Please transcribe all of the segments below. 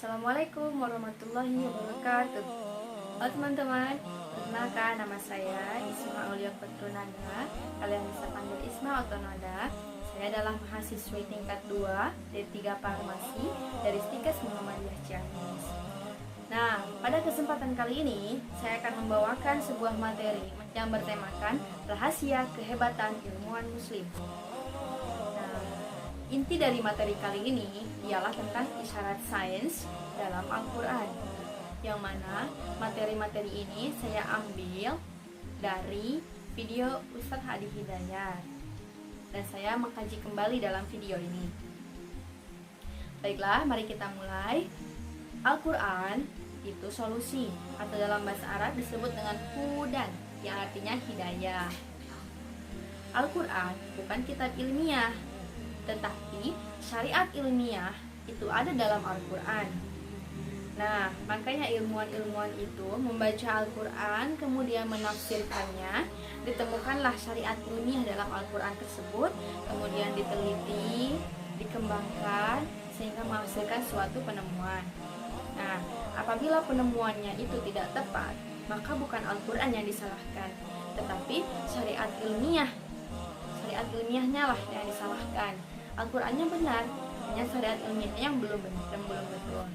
Assalamualaikum warahmatullahi wabarakatuh. Halo teman-teman, perkenalkan nama saya Isma Aulia Petrunanda. Kalian bisa panggil Isma atau Nada. Saya adalah mahasiswi tingkat 2 D3 Farmasi dari Stikes Muhammadiyah Ciamis. Nah, pada kesempatan kali ini saya akan membawakan sebuah materi yang bertemakan rahasia kehebatan ilmuwan muslim. Inti dari materi kali ini ialah tentang isyarat sains dalam Al-Quran, yang mana materi-materi ini saya ambil dari video Ustadz Hadi Hidayat, dan saya mengkaji kembali dalam video ini. Baiklah, mari kita mulai. Al-Quran itu solusi, atau dalam bahasa Arab disebut dengan hudan, yang artinya hidayah. Al-Quran bukan kitab ilmiah, tetapi syariat ilmiah itu ada dalam Al-Quran. Nah, makanya ilmuwan-ilmuwan itu membaca Al-Quran, kemudian menafsirkannya, ditemukanlah syariat ilmiah dalam Al-Quran tersebut, kemudian diteliti, dikembangkan, sehingga menghasilkan suatu penemuan. Nah, apabila penemuannya itu tidak tepat, maka bukan Al-Quran yang disalahkan, tetapi syariat ilmiahnya lah yang disalahkan. Al-Qurannya benar, hanya syariat ilmiahnya yang belum betul.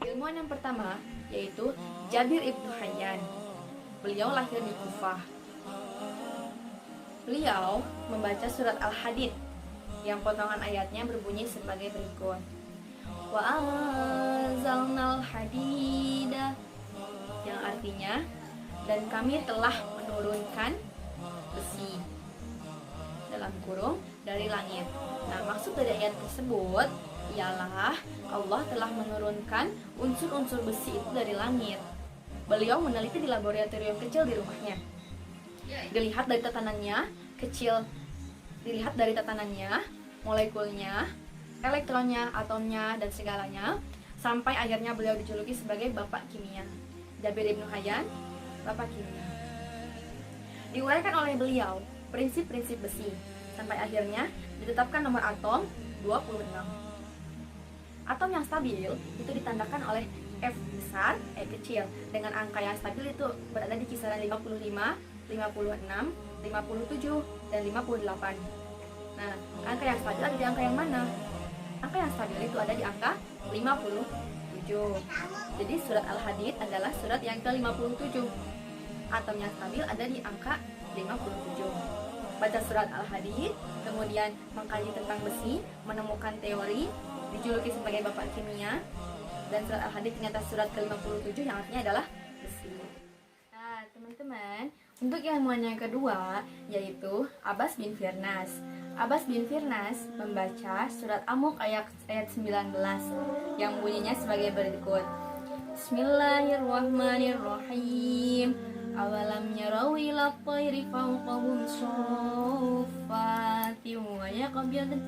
Ilmuwan yang pertama yaitu Jabir Ibnu Hayyan. Beliau lahir di Kufah. Beliau membaca surat Al-Hadid yang potongan ayatnya berbunyi sebagai berikut: Wa anzalnal hadida, yang artinya, dan kami telah menurunkan besi, dalam kurung, dari langit. Nah, maksud dari ayat tersebut ialah Allah telah menurunkan unsur-unsur besi itu dari langit. Beliau meneliti di laboratorium kecil di rumahnya. Dilihat dari tatanannya kecil, molekulnya, elektronnya, atomnya, dan segalanya, sampai akhirnya beliau dijuluki sebagai Bapak Kimia. Jabir Ibnu Hayyan, Bapak Kimia. Diuraikan oleh beliau prinsip-prinsip besi, sampai akhirnya ditetapkan nomor atom 26. Atom yang stabil itu ditandakan oleh F besar, E kecil, dengan angka yang stabil itu berada di kisaran 55, 56, 57, dan 58. Nah, angka yang stabil ada di angka yang mana? Angka yang stabil itu ada di angka 57. Jadi surat Al-Hadid adalah surat yang ke-57. Atom yang stabil ada di angka 57. Baca surat Al-Hadid, kemudian mengkaji tentang besi, menemukan teori, dijuluki sebagai Bapak Kimia, dan surat Al-Hadid ternyata surat ke-57 yang artinya adalah besi. Nah, teman-teman, untuk ilmuwan yang kedua yaitu Abbas bin Firnas. Abbas bin Firnas membaca surat Al-Mulk ayat 19 yang bunyinya sebagai berikut: Bismillahirrahmanirrahim. Awalam yarau ila tayri fawqahum suffati wa yaqbid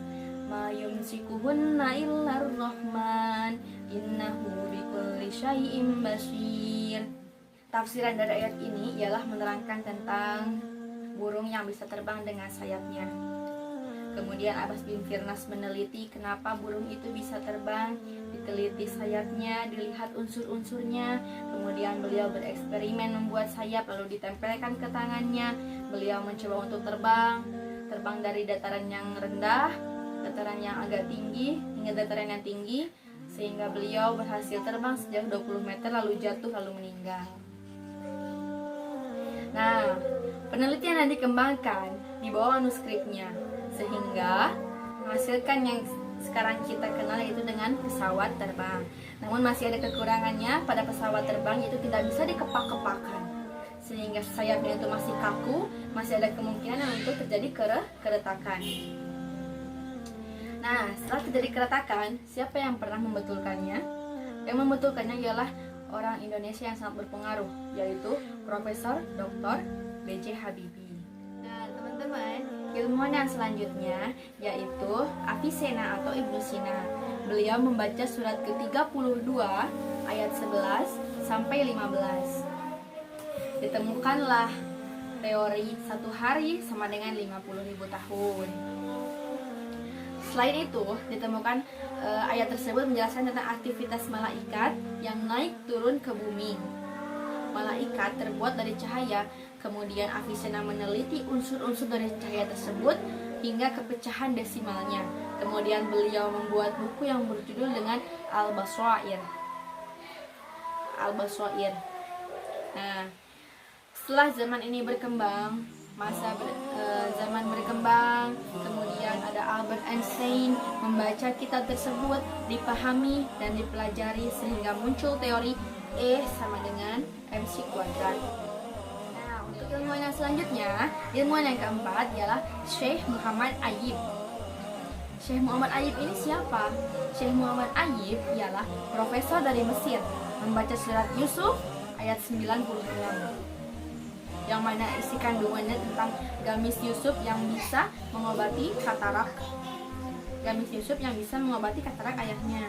ma yumsikuhunna illa ar-rahman innahu bikulli syai'in basir. Tafsiran dari ayat ini ialah menerangkan tentang burung yang bisa terbang dengan sayapnya. Kemudian Abbas bin Firnas meneliti kenapa burung itu bisa terbang, diteliti sayapnya, dilihat unsur-unsurnya, kemudian beliau bereksperimen membuat sayap lalu ditempelkan ke tangannya. Beliau mencoba untuk terbang dari dataran yang rendah, dataran yang agak tinggi, hingga dataran yang tinggi, sehingga beliau berhasil terbang sejauh 20 meter lalu jatuh lalu meninggal. Nah, penelitian yang dikembangkan di bawah manuskripnya, sehingga menghasilkan yang sekarang kita kenal yaitu dengan pesawat terbang. Namun masih ada kekurangannya, pada pesawat terbang itu tidak bisa dikepak-kepakan, sehingga sayapnya itu masih kaku, masih ada kemungkinan untuk terjadi keretakan. Nah, setelah terjadi keretakan, siapa yang pernah membetulkannya? Yang membetulkannya ialah orang Indonesia yang sangat berpengaruh, yaitu Profesor Dr. B.J. Habibie. Nah, teman-teman, ilmuwan yang selanjutnya yaitu Avicenna atau Ibnu Sina. Beliau membaca surat ke-32 ayat 11 sampai 15. Ditemukanlah teori 1 hari sama dengan 50.000 tahun. Selain itu, ditemukan ayat tersebut menjelaskan tentang aktivitas malaikat yang naik turun ke bumi. Malaikat terbuat dari cahaya, kemudian Avicenna meneliti unsur-unsur dari cahaya tersebut hingga kepecahan desimalnya. Kemudian beliau membuat buku yang berjudul dengan Al-Basair. Nah, setelah zaman ini berkembang, zaman berkembang, kemudian ada Albert Einstein membaca kitab tersebut, dipahami dan dipelajari sehingga muncul teori E sama dengan MC kuadrat. Nah, untuk ilmuwan yang selanjutnya, ilmuwan yang keempat ialah Syekh Muhammad Ayyib. Syekh Muhammad Ayyib ini siapa? Syekh Muhammad Ayyib ialah profesor dari Mesir, membaca surat Yusuf ayat 96, yang mana isi kandungannya tentang gamis Yusuf yang bisa mengobati katarak. Gamis Yusuf yang bisa mengobati katarak ayahnya.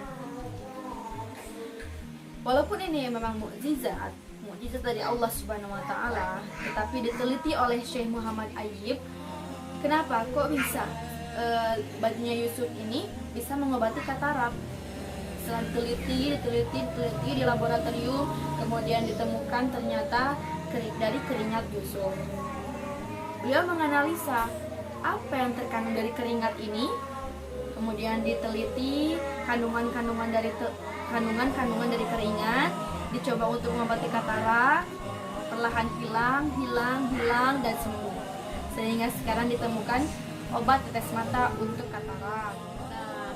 Walaupun ini memang mukjizat dari Allah Subhanahu wa taala, tetapi diteliti oleh Syekh Muhammad Ayyib, kenapa kok bisa bajunya Yusuf ini bisa mengobati katarak? Setelah diteliti di laboratorium, kemudian ditemukan ternyata dari keringat Yusuf. Beliau menganalisa apa yang terkandung dari keringat ini, kemudian diteliti kandungan-kandungan dari keringat, dicoba untuk mengobati katarak, perlahan hilang dan sembuh. Sehingga sekarang ditemukan obat tetes mata untuk katarak. Nah,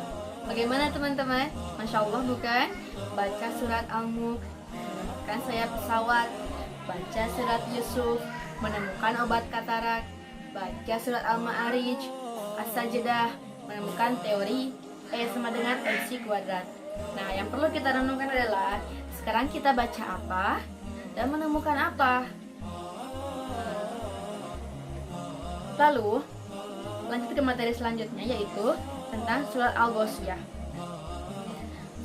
bagaimana teman-teman? Masya Allah bukan? Baca surat Al-Mulk, menemukan sayap pesawat. Baca surat Yusuf, menemukan obat katarak. Baca surat Al-Ma'arij, As-Sajdah, menemukan teori E sama dengan MC kuadrat. Nah, yang perlu kita renungkan adalah sekarang kita baca apa dan menemukan apa. Lalu lanjut ke materi selanjutnya, yaitu tentang surat Al-Ghasyiyah.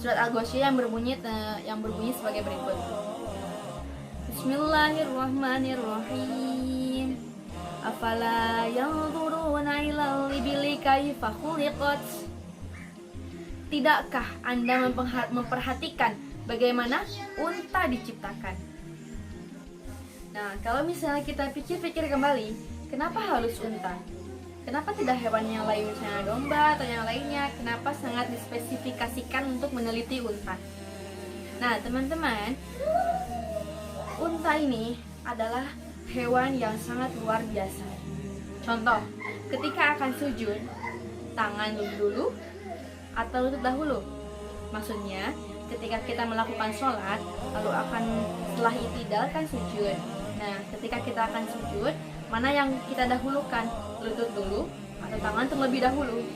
Surat Al-Ghasyiyah yang berbunyi sebagai berikut. Bismillahirrahmanirrahim. Afala yanzuruna ilal ibili kaifa khuliqat. Tidakkah Anda memperhatikan bagaimana unta diciptakan? Nah, kalau misalnya kita pikir-pikir kembali, kenapa harus unta? Kenapa tidak hewan yang lain, misalnya domba atau yang lainnya? Kenapa sangat dispesifikasikan untuk meneliti unta? Nah, teman-teman, unta ini adalah hewan yang sangat luar biasa. Contoh, ketika akan sujud, tangan dulu atau lutut dahulu? Maksudnya, ketika kita melakukan sholat, lalu akan setelah i'tidal kan sujud. Nah, ketika kita akan sujud, mana yang kita dahulukan? Lutut dulu atau tangan terlebih dahulu?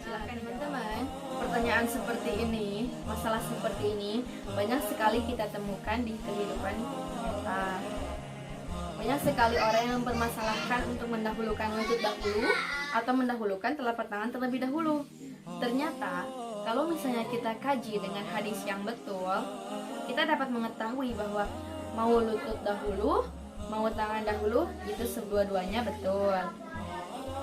Silahkan teman-teman. Pertanyaan seperti ini, masalah seperti ini banyak sekali kita temukan di kehidupan nyata. Banyak sekali orang yang mempermasalahkan untuk mendahulukan lutut dahulu atau mendahulukan telapak tangan terlebih dahulu. Ternyata, kalau misalnya kita kaji dengan hadis yang betul, kita dapat mengetahui bahwa mau lutut dahulu, mau tangan dahulu, itu kedua-duanya betul.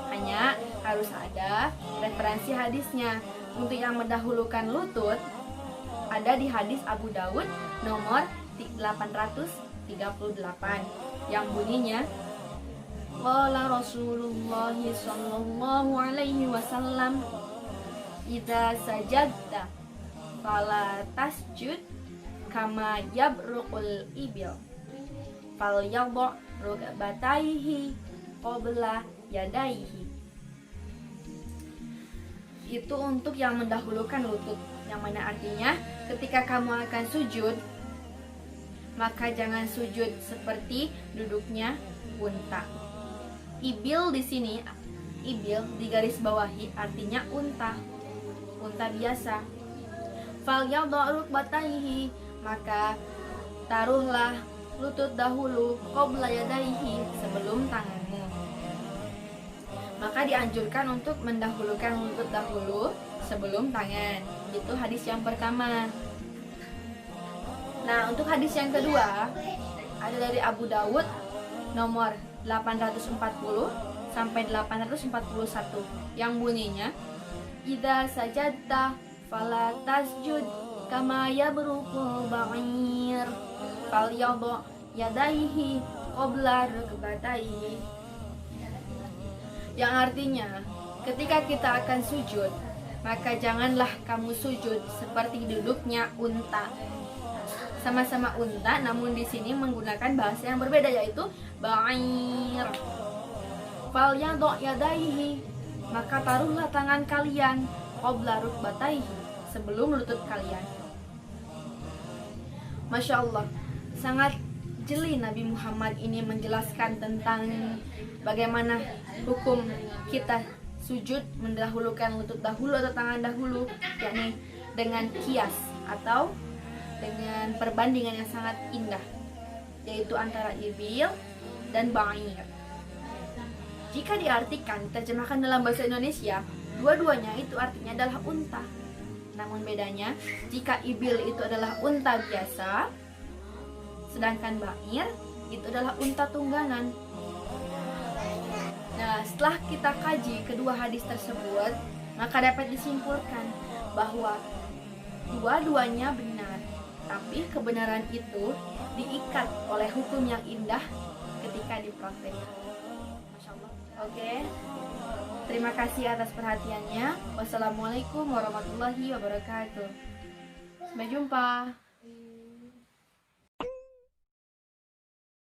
Hanya harus ada referensi hadisnya. Untuk yang mendahulukan lutut, ada di hadis Abu Daud nomor 838 yang bunyinya, qala Rasulullah sallallahu alaihi wasallam, idza sajadta fala tasjud kama yabruqul ibil fal yadha rukbatayhi qabla yadayhi. Itu untuk yang mendahulukan lutut, yang mana artinya ketika kamu akan sujud, maka jangan sujud seperti duduknya unta. Ibil di sini, ibil digaris bawahi artinya unta biasa. Fal yadha rukbatayhi, maka taruhlah lutut dahulu, qabla yadayhi, sebelum tanganmu. Maka dianjurkan untuk mendahulukan lutut dahulu sebelum tangan. Itu hadis yang pertama. Nah, untuk hadis yang kedua ada dari Abu Dawud nomor 840 sampai 841 yang bunyinya idza sajadta fala tasjud kama yabruku ba'ir falyadha yadaihi qabla rukbatayhi, yang artinya ketika kita akan sujud maka janganlah kamu sujud seperti duduknya unta. Sama-sama unta, namun di sini menggunakan bahasa yang berbeda, yaitu ba'ir. Falyadha yadaihi, maka taruhlah tangan kalian qabla rukbatayhi, sebelum lutut kalian. Masya Allah, sangat jeli Nabi Muhammad ini menjelaskan tentang bagaimana hukum kita sujud mendahulukan lutut dahulu atau tangan dahulu, yakni dengan kias atau dengan perbandingan yang sangat indah, yaitu antara ibil dan ba'ir. Jika diartikan, terjemahkan dalam bahasa Indonesia, dua-duanya itu artinya adalah unta. Namun bedanya, jika ibil itu adalah unta biasa, sedangkan ba'ir itu adalah unta tunggangan. Nah, setelah kita kaji kedua hadis tersebut, maka dapat disimpulkan bahwa dua-duanya benar, tapi kebenaran itu diikat oleh hukum yang indah ketika dipraktekkan. Masya Allah. Oke. Terima kasih atas perhatiannya. Wassalamualaikum warahmatullahi wabarakatuh. Sampai jumpa.